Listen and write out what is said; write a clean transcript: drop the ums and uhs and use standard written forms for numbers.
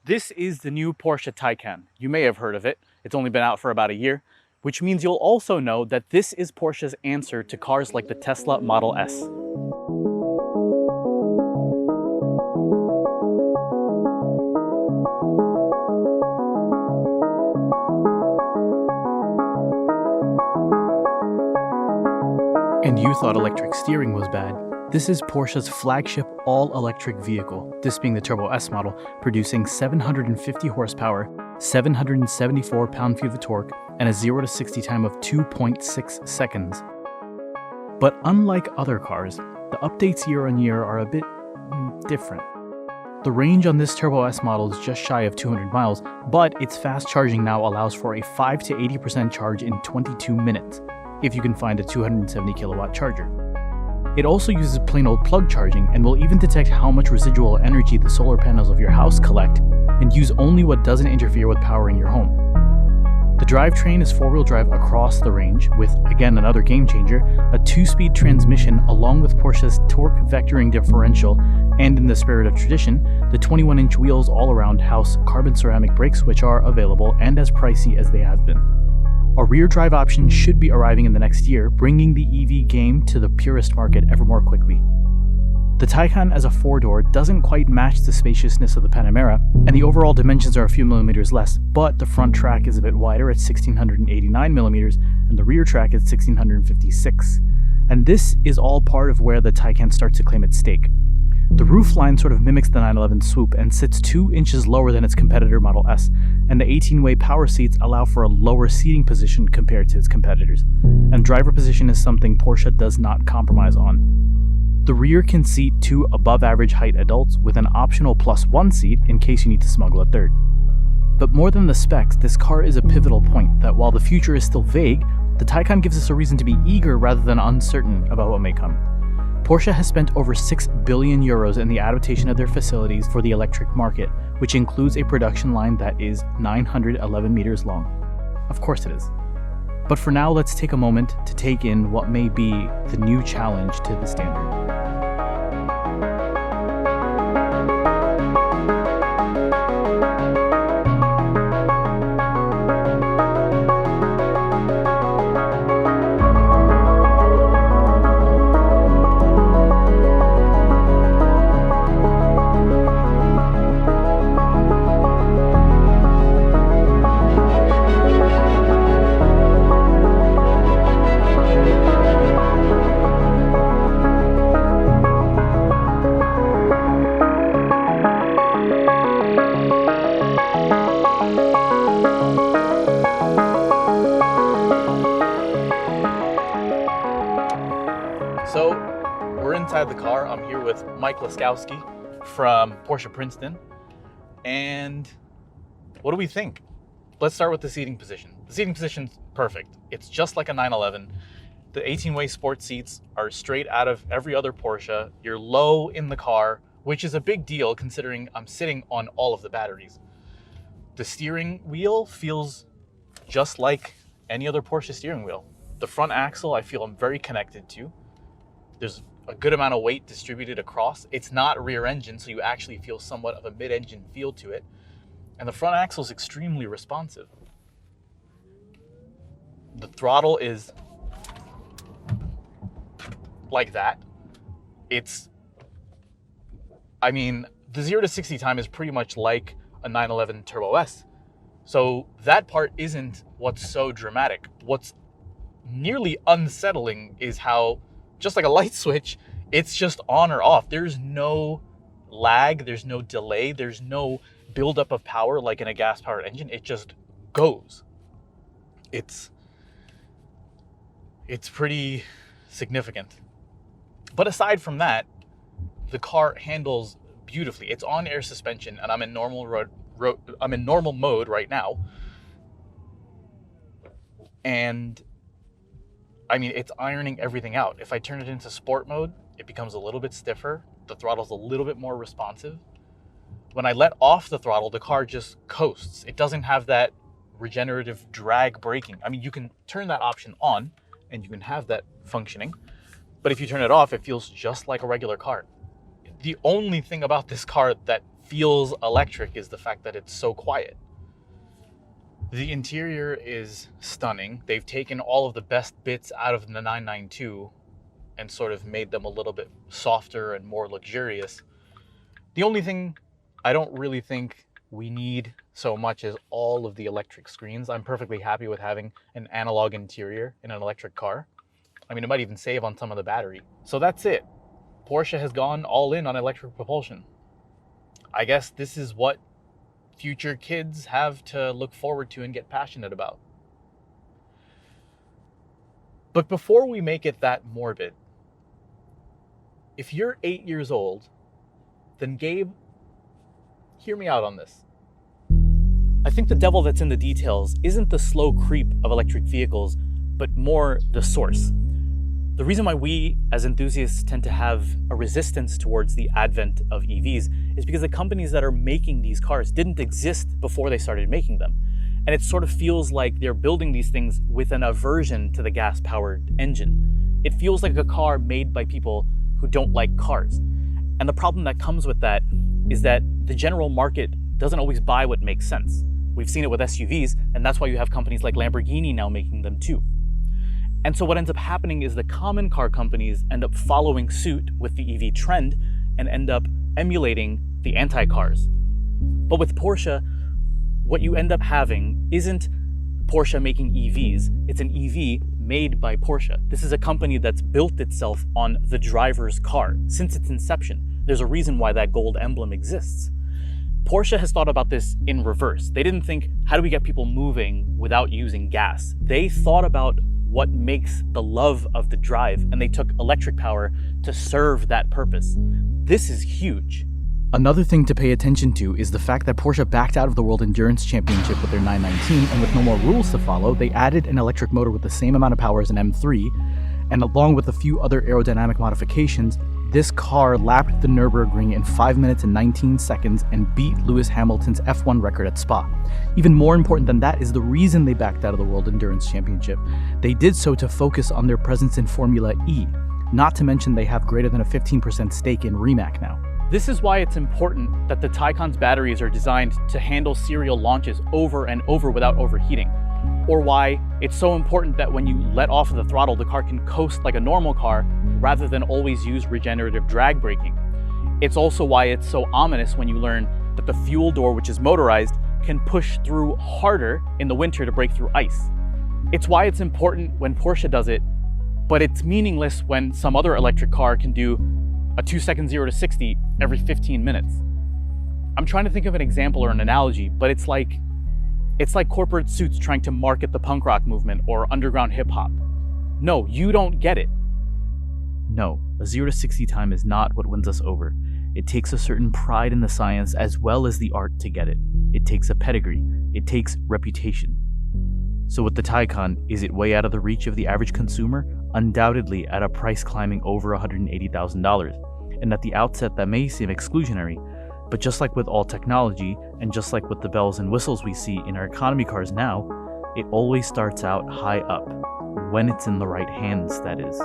This is the new Porsche Taycan. You may have heard of it. It's only been out for about a year, which means you'll also know that this is Porsche's answer to cars like the Tesla Model S. And you thought electric steering was bad. This is Porsche's flagship all-electric vehicle, this being the Turbo S model, producing 750 horsepower, 774 pound-feet of torque, and a 0 to 60 time of 2.6 seconds. But unlike other cars, the updates year on year are a bit different. The range on this Turbo S model is just shy of 200 miles, but its fast charging now allows for a 5 to 80% charge in 22 minutes, if you can find a 270 kilowatt charger. It also uses plain old plug charging and will even detect how much residual energy the solar panels of your house collect and use only what doesn't interfere with powering your home. The drivetrain is four-wheel drive across the range with, again, another game changer, a 2-speed transmission along with Porsche's torque vectoring differential, and in the spirit of tradition, the 21-inch wheels all-around house carbon ceramic brakes, which are available and as pricey as they have been. A rear drive option should be arriving in the next year, bringing the EV game to the purist market ever more quickly. The Taycan as a four-door doesn't quite match the spaciousness of the Panamera, and the overall dimensions are a few millimeters less, but the front track is a bit wider at 1689 millimeters, and the rear track is 1656. And this is all part of where the Taycan starts to claim its stake. The roofline sort of mimics the 911 swoop and sits 2 inches lower than its competitor Model S, and the 18-way power seats allow for a lower seating position compared to its competitors. And driver position is something Porsche does not compromise on. The rear can seat 2 above-average height adults with an optional +1 seat in case you need to smuggle a third. But more than the specs, this car is a pivotal point that while the future is still vague, the Taycan gives us a reason to be eager rather than uncertain about what may come. Porsche has spent over 6 billion euros in the adaptation of their facilities for the electric market, which includes a production line that is 911 meters long. Of course it is. But for now, let's take a moment to take in what may be the new challenge to the standard. So we're inside the car. I'm here with Mike Laskowski from Porsche Princeton. And what do we think? Let's start with the seating position. The seating position's perfect. It's just like a 911. The 18-way sport seats are straight out of every other Porsche. You're low in the car, which is a big deal considering I'm sitting on all of the batteries. The steering wheel feels just like any other Porsche steering wheel. The front axle I feel I'm very connected to. There's a good amount of weight distributed across. It's not rear engine, so you actually feel somewhat of a mid-engine feel to it. And the front axle is extremely responsive. The throttle is like that. The 0 to 60 time is pretty much like a 911 Turbo S. So that part isn't what's so dramatic. What's nearly unsettling is how, just like a light switch, it's just on or off. There's no lag, there's no delay, there's no buildup of power like in a gas-powered engine. It just goes. It's pretty significant. But aside from that, the car handles beautifully. It's on air suspension, and I'm in normal mode right now. And it's ironing everything out. If I turn it into sport mode, it becomes a little bit stiffer. The throttle's a little bit more responsive. When I let off the throttle, the car just coasts. It doesn't have that regenerative drag braking. You can turn that option on and you can have that functioning. But if you turn it off, it feels just like a regular car. The only thing about this car that feels electric is the fact that it's so quiet. The interior is stunning. They've taken all of the best bits out of the 992 and sort of made them a little bit softer and more luxurious. The only thing I don't really think we need so much is all of the electric screens. I'm perfectly happy with having an analog interior in an electric car. I mean, it might even save on some of the battery. So that's it. Porsche has gone all in on electric propulsion. I guess this is what future kids have to look forward to and get passionate about. But before we make it that morbid, if you're 8 years old, then Gabe, hear me out on this. I think the devil that's in the details isn't the slow creep of electric vehicles, but more the source. The reason why we, as enthusiasts, tend to have a resistance towards the advent of EVs is because the companies that are making these cars didn't exist before they started making them. And it sort of feels like they're building these things with an aversion to the gas-powered engine. It feels like a car made by people who don't like cars. And the problem that comes with that is that the general market doesn't always buy what makes sense. We've seen it with SUVs, and that's why you have companies like Lamborghini now making them too. And so what ends up happening is the common car companies end up following suit with the EV trend and end up emulating the anti-cars. But with Porsche, what you end up having isn't Porsche making EVs, it's an EV made by Porsche. This is a company that's built itself on the driver's car since its inception. There's a reason why that gold emblem exists. Porsche has thought about this in reverse. They didn't think, how do we get people moving without using gas? They thought about what makes the love of the drive, and they took electric power to serve that purpose. This is huge. Another thing to pay attention to is the fact that Porsche backed out of the World Endurance Championship with their 919, and with no more rules to follow, they added an electric motor with the same amount of power as an M3, and along with a few other aerodynamic modifications, this car lapped the Nürburgring in 5 minutes and 19 seconds and beat Lewis Hamilton's F1 record at Spa. Even more important than that is the reason they backed out of the World Endurance Championship. They did so to focus on their presence in Formula E, not to mention they have greater than a 15% stake in Rimac now. This is why it's important that the Taycan's batteries are designed to handle serial launches over and over without overheating, or why it's so important that when you let off of the throttle, the car can coast like a normal car rather than always use regenerative drag braking. It's also why it's so ominous when you learn that the fuel door, which is motorized, can push through harder in the winter to break through ice. It's why it's important when Porsche does it, but it's meaningless when some other electric car can do a 2-second 0 to 60 every 15 minutes. I'm trying to think of an example or an analogy, but it's like corporate suits trying to market the punk rock movement or underground hip hop. No, you don't get it. No, a 0 to 60 time is not what wins us over. It takes a certain pride in the science as well as the art to get it. It takes a pedigree. It takes reputation. So with the Taycan, is it way out of the reach of the average consumer? Undoubtedly at a price climbing over $180,000. And at the outset that may seem exclusionary, but just like with all technology, and just like with the bells and whistles we see in our economy cars now, it always starts out high up, when it's in the right hands, that is.